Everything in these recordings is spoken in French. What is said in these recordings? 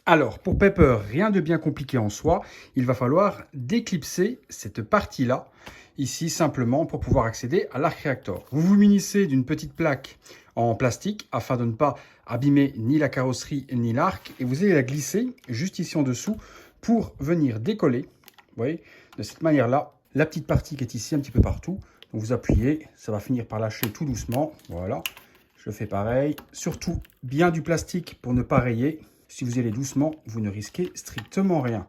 Alors, pour Pepper, rien de bien compliqué en soi. Il va falloir déclipser cette partie-là, ici simplement pour pouvoir accéder à l'arc réacteur. Vous vous munissez d'une petite plaque en plastique afin de ne pas abîmer ni la carrosserie ni l'arc. Et vous allez la glisser juste ici en dessous pour venir décoller, vous voyez, de cette manière-là, la petite partie qui est ici un petit peu partout. Donc vous appuyez, ça va finir par lâcher tout doucement. Voilà, je fais pareil. Surtout bien du plastique pour ne pas rayer. Si vous y allez doucement, vous ne risquez strictement rien.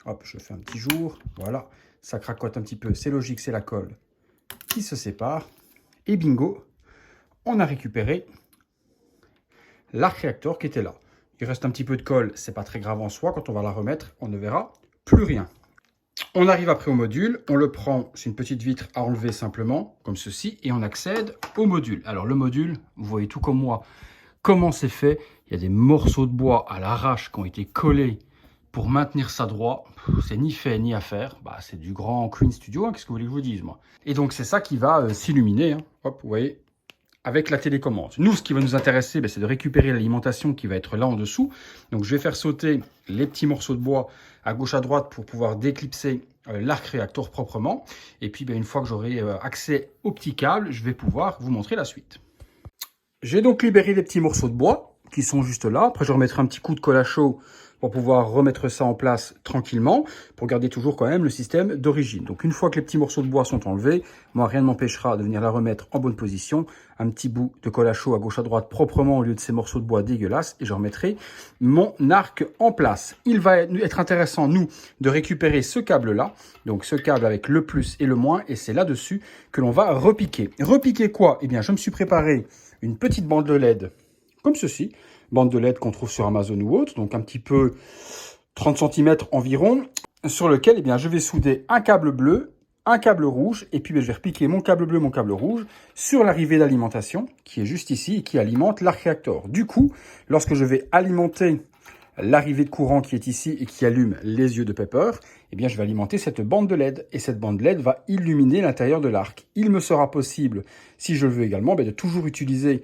Hop, je fais un petit jour. Voilà, ça cracote un petit peu. C'est logique, c'est la colle qui se sépare. Et bingo, on a récupéré l'arc réacteur qui était là. Il reste un petit peu de colle, c'est pas très grave en soi. Quand on va la remettre, on ne verra plus rien. On arrive après au module, on le prend, c'est une petite vitre à enlever simplement, comme ceci, et on accède au module. Alors le module, vous voyez tout comme moi, comment c'est fait. Il y a des morceaux de bois à l'arrache qui ont été collés pour maintenir ça droit. C'est ni fait ni à faire. Bah, c'est du grand Queen Studio, hein, qu'est-ce que vous voulez que je vous dise, moi. Et donc c'est ça qui va s'illuminer, hein. Hop, vous voyez, avec la télécommande. Nous, ce qui va nous intéresser, c'est de récupérer l'alimentation qui va être là en dessous. Donc je vais faire sauter les petits morceaux de bois à gauche à droite pour pouvoir déclipser l'arc réacteur proprement. Et puis une fois que j'aurai accès au petit câble, je vais pouvoir vous montrer la suite. J'ai donc libéré les petits morceaux de bois qui sont juste là. Après, je remettrai un petit coup de colle à chaud pour pouvoir remettre ça en place tranquillement, pour garder toujours quand même le système d'origine. Donc une fois que les petits morceaux de bois sont enlevés, moi rien ne m'empêchera de venir la remettre en bonne position. Un petit bout de colle à chaud à gauche à droite proprement au lieu de ces morceaux de bois dégueulasses, et je remettrai mon arc en place. Il va être intéressant, nous, de récupérer ce câble-là, donc ce câble avec le plus et le moins, et c'est là-dessus que l'on va repiquer. Repiquer quoi? Eh bien, je me suis préparé une petite bande de LED, comme ceci, bande de LED qu'on trouve sur Amazon ou autre, donc un petit peu 30 cm environ, sur lequel eh bien, je vais souder un câble bleu, un câble rouge, et puis je vais repiquer mon câble bleu, mon câble rouge, sur l'arrivée d'alimentation, qui est juste ici, et qui alimente l'arc réacteur. Du coup, lorsque je vais alimenter l'arrivée de courant qui est ici et qui allume les yeux de Pepper, eh bien, je vais alimenter cette bande de LED. Et cette bande LED va illuminer l'intérieur de l'arc. Il me sera possible, si je le veux également, de toujours utiliser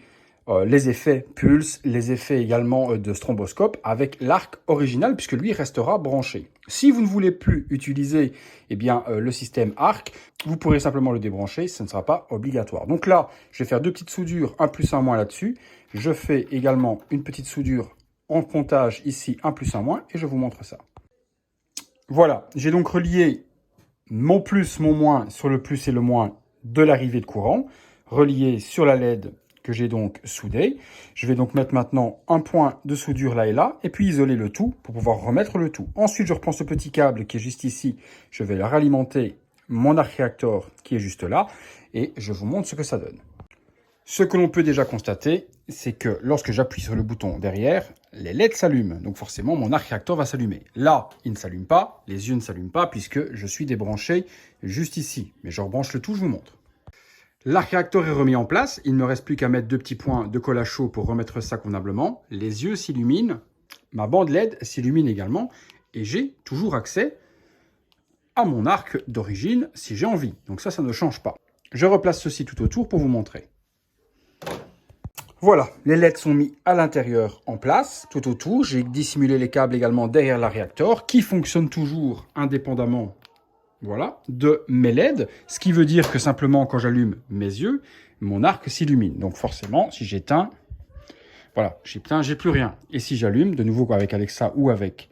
les effets pulse, les effets également de stromboscope avec l'arc original, puisque lui restera branché. Si vous ne voulez plus utiliser le système arc, vous pourrez simplement le débrancher, ce ne sera pas obligatoire. Donc là, je vais faire deux petites soudures, un plus un moins là-dessus. Je fais également une petite soudure en pontage ici, un plus un moins, et je vous montre ça. Voilà, j'ai donc relié mon plus, mon moins sur le plus et le moins de l'arrivée de courant, relié sur la LED que j'ai donc soudé. Je vais donc mettre maintenant un point de soudure là et là, et puis isoler le tout pour pouvoir remettre le tout. Ensuite, je reprends ce petit câble qui est juste ici, je vais le ralimenter mon arc réacteur qui est juste là, et je vous montre ce que ça donne. Ce que l'on peut déjà constater, c'est que lorsque j'appuie sur le bouton derrière, les LED s'allument. Donc forcément, mon arc réacteur va s'allumer. Là, il ne s'allume pas, les yeux ne s'allument pas puisque je suis débranché juste ici. Mais je rebranche le tout, je vous montre. L'arc réacteur est remis en place. Il ne me reste plus qu'à mettre deux petits points de colle à chaud pour remettre ça convenablement. Les yeux s'illuminent. Ma bande LED s'illumine également. Et j'ai toujours accès à mon arc d'origine si j'ai envie. Donc ça ne change pas. Je replace ceci tout autour pour vous montrer. Voilà, les LED sont mis à l'intérieur en place, tout autour. J'ai dissimulé les câbles également derrière l'arc réacteur qui fonctionne toujours indépendamment, voilà, de mes LED. Ce qui veut dire que simplement quand j'allume mes yeux, mon arc s'illumine. Donc forcément, si j'éteins, voilà, j'éteins, j'ai plus rien. Et si j'allume, de nouveau avec Alexa ou avec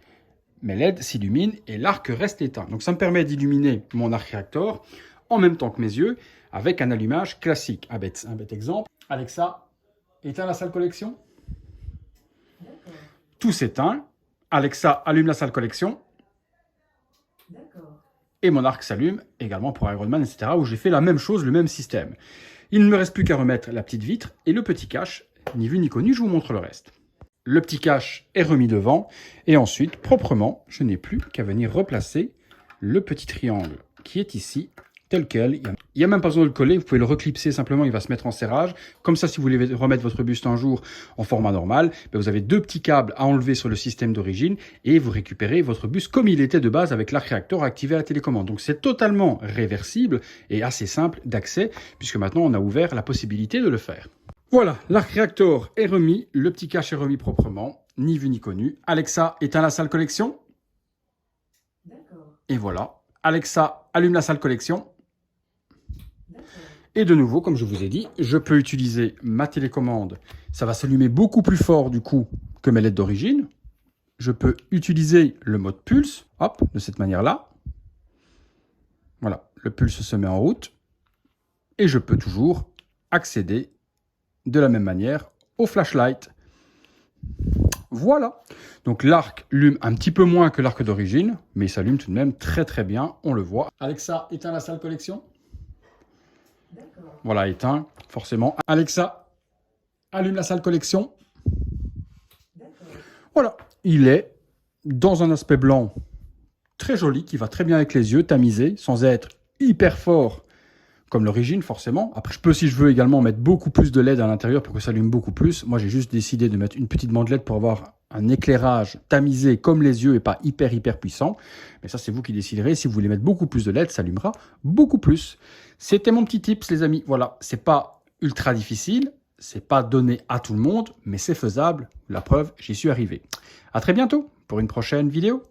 mes LED s'illuminent et l'arc reste éteint. Donc ça me permet d'illuminer mon arc réacteur en même temps que mes yeux avec un allumage classique. Un bête exemple, Alexa, éteins la salle collection. Tout s'éteint. Alexa allume la salle collection. Et mon arc s'allume également pour Iron Man, etc. où j'ai fait la même chose, le même système. Il ne me reste plus qu'à remettre la petite vitre et le petit cache. Ni vu ni connu, je vous montre le reste. Le petit cache est remis devant. Et ensuite, proprement, je n'ai plus qu'à venir replacer le petit triangle qui est ici, tel quel. Il n'y a même pas besoin de le coller, vous pouvez le reclipser simplement, il va se mettre en serrage. Comme ça, si vous voulez remettre votre buste un jour en format normal, vous avez deux petits câbles à enlever sur le système d'origine et vous récupérez votre buste comme il était de base avec l'arc réacteur activé à la télécommande. Donc c'est totalement réversible et assez simple d'accès puisque maintenant on a ouvert la possibilité de le faire. Voilà, l'arc réacteur est remis, le petit cache est remis proprement ni vu ni connu. Alexa, éteins la salle collection. D'accord. Et voilà. Alexa, allume la salle collection. D'accord. Et de nouveau, comme je vous ai dit, je peux utiliser ma télécommande. Ça va s'allumer beaucoup plus fort du coup que mes LED d'origine. Je peux utiliser le mode pulse, hop, de cette manière-là. Voilà, le pulse se met en route. Et je peux toujours accéder de la même manière au flashlight. Voilà. Donc l'arc lume un petit peu moins que l'arc d'origine, mais il s'allume tout de même très très bien, on le voit. Alexa, éteins la salle collection. D'accord. Voilà, éteint, forcément. Alexa, allume la salle collection. D'accord. Voilà, il est dans un aspect blanc très joli, qui va très bien avec les yeux, tamisé, sans être hyper fort comme l'origine forcément. Après, je peux, si je veux, également mettre beaucoup plus de LED à l'intérieur pour que ça allume beaucoup plus. Moi, j'ai juste décidé de mettre une petite bande LED pour avoir un éclairage tamisé comme les yeux et pas hyper puissant. Mais ça, c'est vous qui déciderez. Si vous voulez mettre beaucoup plus de LED, ça allumera beaucoup plus. C'était mon petit tips, les amis. Voilà, c'est pas ultra difficile, c'est pas donné à tout le monde, mais c'est faisable. La preuve, j'y suis arrivé. À très bientôt pour une prochaine vidéo.